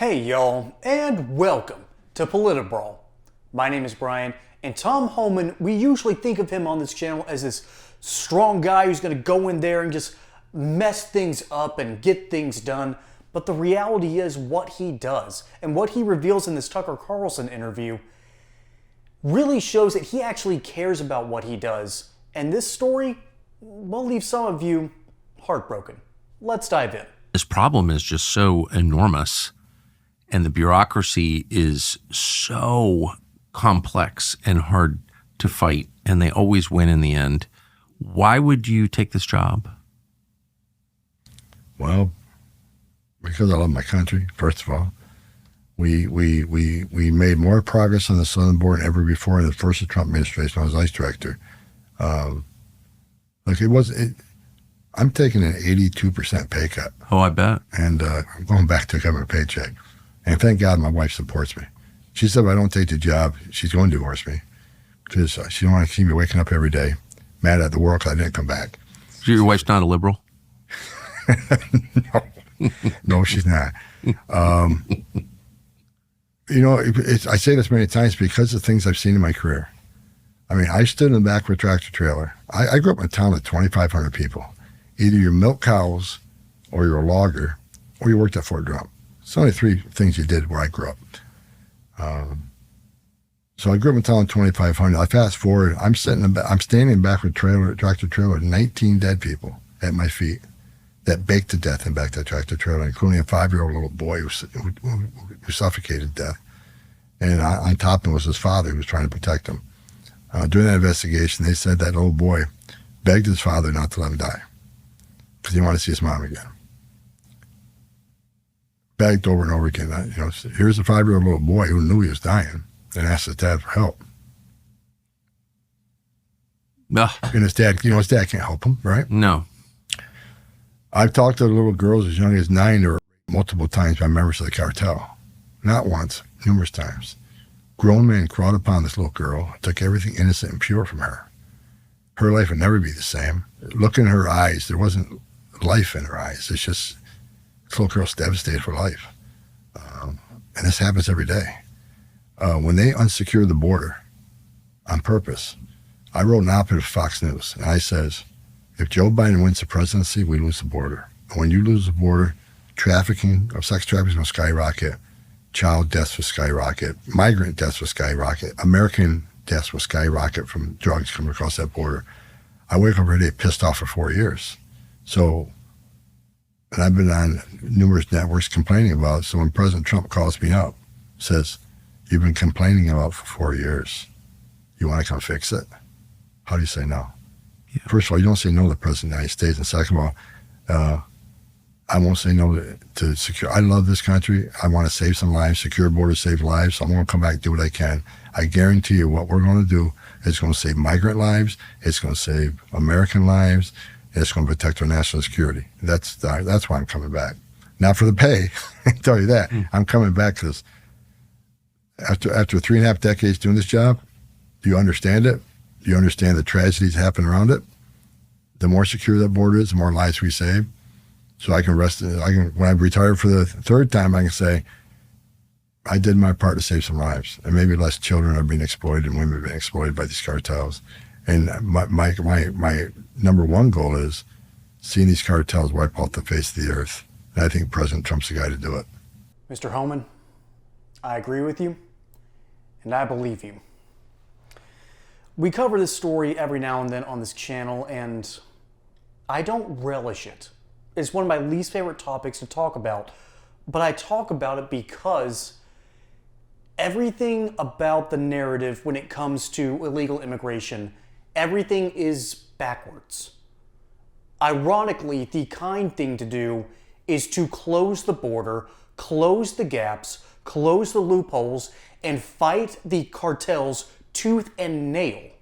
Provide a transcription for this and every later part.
Hey y'all, and welcome to Politibrawl. My name is Brian, and Tom Homan, we usually think of him on this channel as this strong guy who's going to go in there and just mess things up and get things done. But the reality is what he does, and what he reveals in this Tucker Carlson interview really shows that he actually cares about what he does. And this story will leave some of you heartbroken. Let's dive in. This problem is just so enormous, and the bureaucracy is so complex and hard to fight, and they always win in the end. Why would you take this job? Well, because I love my country, first of all. We made more progress on the southern border than ever before in the first Trump administration. I was ICE director. I'm taking an 82% pay cut. Oh, I bet. And I'm going back to a government paycheck. And thank God my wife supports me. She said if I don't take the job, she's going to divorce me because she don't want to keep me waking up every day, mad at the world because I didn't come back. Your wife's not a liberal? No, she's not. I say this many times because of things I've seen in my career. I mean, I stood in the back of a tractor trailer. I grew up in a town of 2,500 people. Either you milk cows, or you're a logger, or you worked at Fort Drum. It's only three things you did where I grew up. So I grew up in a town of 2,500. I fast forward. I'm standing in back of a tractor trailer, 19 dead people at my feet that baked to death in back of that tractor trailer, including a 5-year-old little boy who suffocated to death. And on top of him was his father who was trying to protect him. During that investigation, they said that little boy begged his father not to let him die because he wanted to see his mom again. Begged over and over again. Here's a 5-year-old little boy who knew he was dying and asked his dad for help. Ugh. And his dad can't help him, right? No. I've talked to little girls as young as 9 who were raped multiple times by members of the cartel. Not once, numerous times. Grown men crawled upon this little girl, took everything innocent and pure from her. Her life would never be the same. Look in her eyes. There wasn't life in her eyes. It's just, this little girl's devastated for life. And this happens every day. When they unsecure the border on purpose, I wrote an op-ed of Fox News, and I says, if Joe Biden wins the presidency, we lose the border. And when you lose the border, sex trafficking will skyrocket, child deaths will skyrocket, migrant deaths will skyrocket, American deaths will skyrocket from drugs coming across that border. I wake up every day pissed off for 4 years. So, and I've been on numerous networks complaining about it. So when President Trump calls me up, says, you've been complaining about for 4 years. You want to come fix it? How do you say no? Yeah. First of all, you don't say no to the President of the United States. And second of all, I won't say no to secure. I love this country. I want to save some lives. Secure borders save lives. So I'm going to come back and do what I can. I guarantee you what we're going to do is going to save migrant lives. It's going to save American lives. And it's going to protect our national security. That's why I'm coming back. Not for the pay. I can tell you that. I'm coming back because after 3.5 decades doing this job, do you understand it? Do you understand the tragedies that happen around it? The more secure that border is, the more lives we save. So I can rest. When I retire for the third time, I can say, I did my part to save some lives, and maybe less children are being exploited and women are being exploited by these cartels. And my number one goal is seeing these cartels wipe out the face of the earth. And I think President Trump's the guy to do it. Mr. Homan, I agree with you, and I believe you. We cover this story every now and then on this channel, and I don't relish it. It's one of my least favorite topics to talk about, but I talk about it because everything about the narrative when it comes to illegal immigration, everything is backwards. Ironically, the kind thing to do is to close the border, close the gaps, close the loopholes, and fight the cartels tooth and nail.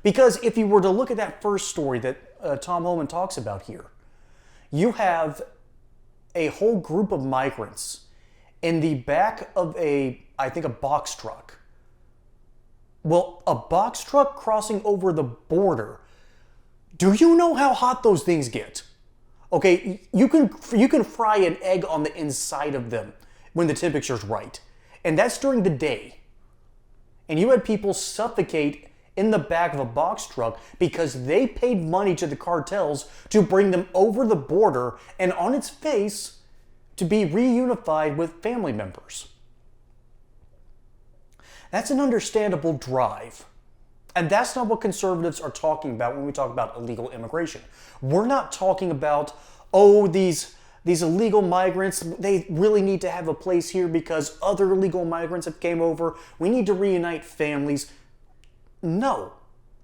Because if you were to look at that first story that Tom Homan talks about here, you have a whole group of migrants in the back of I think a box truck. Well, a box truck crossing over the border. Do you know how hot those things get? Okay, you can fry an egg on the inside of them. when the temperature's right. And that's during the day. And you had people suffocate in the back of a box truck because they paid money to the cartels to bring them over the border and on its face to be reunified with family members. That's an understandable drive. And that's not what conservatives are talking about when we talk about illegal immigration. We're not talking about, oh, these illegal migrants, they really need to have a place here because other illegal migrants have came over. We need to reunite families. No.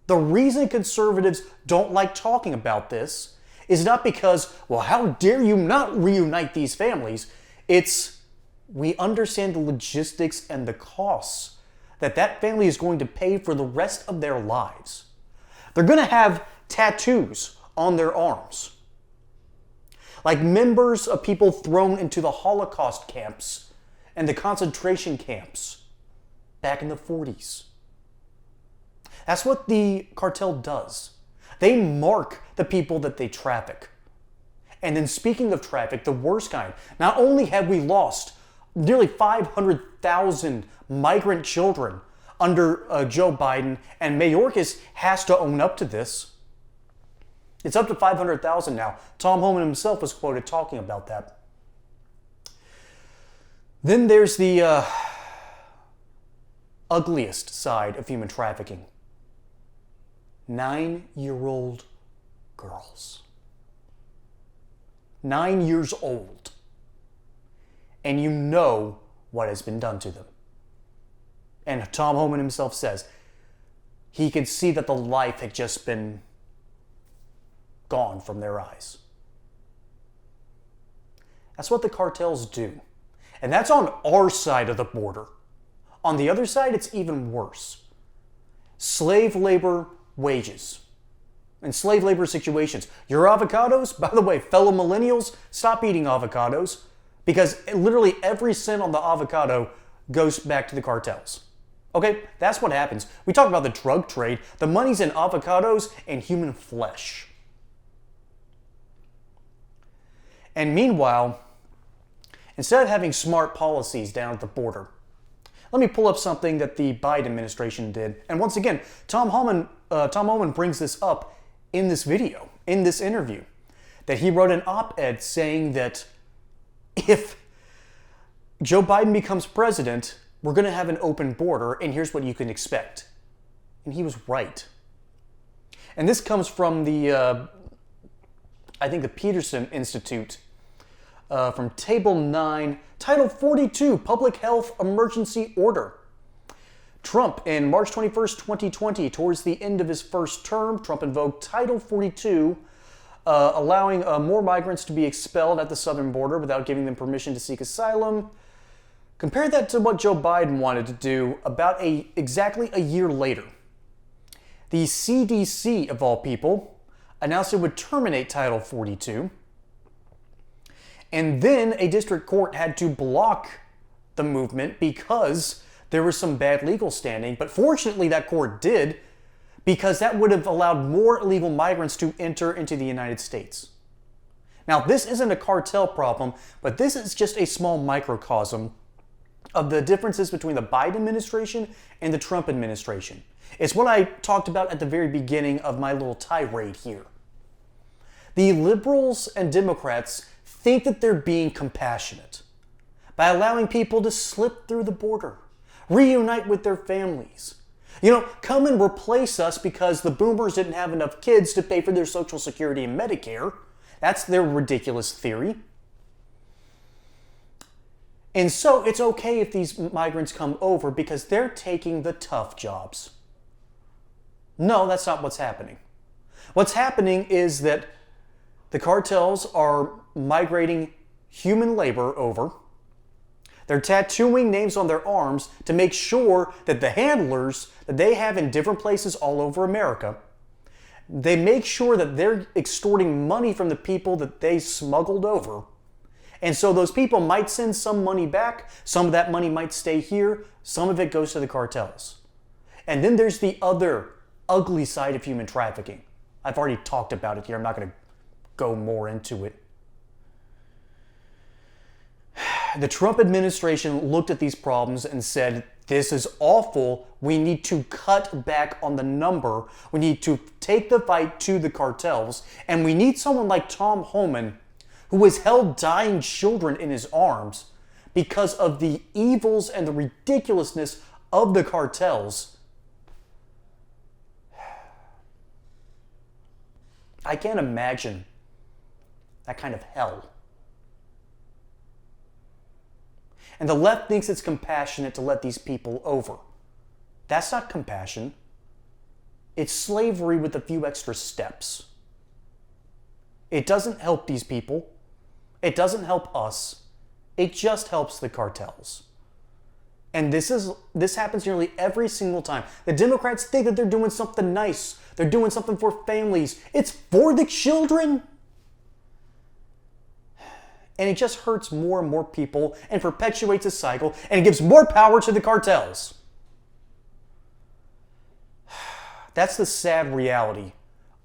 The reason conservatives don't like talking about this is not because, well, how dare you not reunite these families? It's, we understand the logistics and the costs that family is going to pay for the rest of their lives. They're going to have tattoos on their arms, like members of people thrown into the Holocaust camps and the concentration camps back in the 40s. That's what the cartel does. They mark the people that they traffic. And then speaking of traffic, the worst kind, not only have we lost nearly 500,000 migrant children under Joe Biden, and Mayorkas has to own up to this. It's up to 500,000 now. Tom Homan himself was quoted talking about that. Then there's the ugliest side of human trafficking. 9-year-old girls. 9 years old. And you know what has been done to them. And Tom Homan himself says he could see that the life had just been gone from their eyes. That's what the cartels do. And that's on our side of the border. On the other side, it's even worse. Slave labor wages and slave labor situations. Your avocados, by the way, fellow millennials, stop eating avocados because literally every cent on the avocado goes back to the cartels. Okay, that's what happens. We talk about the drug trade. The money's in avocados and human flesh. And meanwhile, instead of having smart policies down at the border, let me pull up something that the Biden administration did. And once again, Tom Homan brings this up in this video, in this interview, that he wrote an op-ed saying that if Joe Biden becomes president, we're going to have an open border, and here's what you can expect. And he was right. And this comes from the, I think the Peterson Institute, from Table 9, Title 42, Public Health Emergency Order. Trump, in March 21st, 2020, towards the end of his first term, Trump invoked Title 42, allowing more migrants to be expelled at the southern border without giving them permission to seek asylum. Compare that to what Joe Biden wanted to do about exactly a year later. The CDC, of all people, announced it would terminate Title 42. And then a district court had to block the movement because there was some bad legal standing. But fortunately, that court did, because that would have allowed more illegal migrants to enter into the United States. Now, this isn't a cartel problem, but this is just a small microcosm of the differences between the Biden administration and the Trump administration. It's what I talked about at the very beginning of my little tirade here. The liberals and Democrats think that they're being compassionate by allowing people to slip through the border, reunite with their families. You know, come and replace us because the boomers didn't have enough kids to pay for their Social Security and Medicare. That's their ridiculous theory. And so it's okay if these migrants come over because they're taking the tough jobs. No, that's not what's happening. What's happening is that the cartels are migrating human labor over. They're tattooing names on their arms to make sure that the handlers that they have in different places all over America, they make sure that they're extorting money from the people that they smuggled over. And so those people might send some money back, some of that money might stay here, some of it goes to the cartels. And then there's the other ugly side of human trafficking. I've already talked about it here, I'm not going to go more into it. The Trump administration looked at these problems and said, this is awful. We need to cut back on the number. We need to take the fight to the cartels. And we need someone like Tom Homan, who has held dying children in his arms because of the evils and the ridiculousness of the cartels. I can't imagine that kind of hell. And the left thinks it's compassionate to let these people over. That's not compassion. It's slavery with a few extra steps. It doesn't help these people. It doesn't help us. It just helps the cartels. And this happens nearly every single time. The Democrats think that they're doing something nice. They're doing something for families. It's for the children. And it just hurts more and more people and perpetuates a cycle, and it gives more power to the cartels. That's the sad reality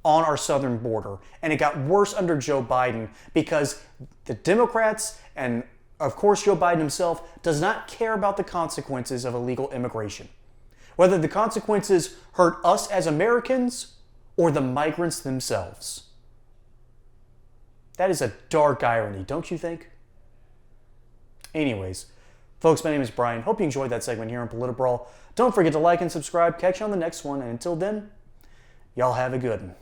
on our southern border. And it got worse under Joe Biden because the Democrats, and of course Joe Biden himself, does not care about the consequences of illegal immigration. Whether the consequences hurt us as Americans or the migrants themselves. That is a dark irony, don't you think? Anyways, folks, my name is Brian. Hope you enjoyed that segment here on Politbrawl. Don't forget to like and subscribe. Catch you on the next one. And until then, y'all have a good one.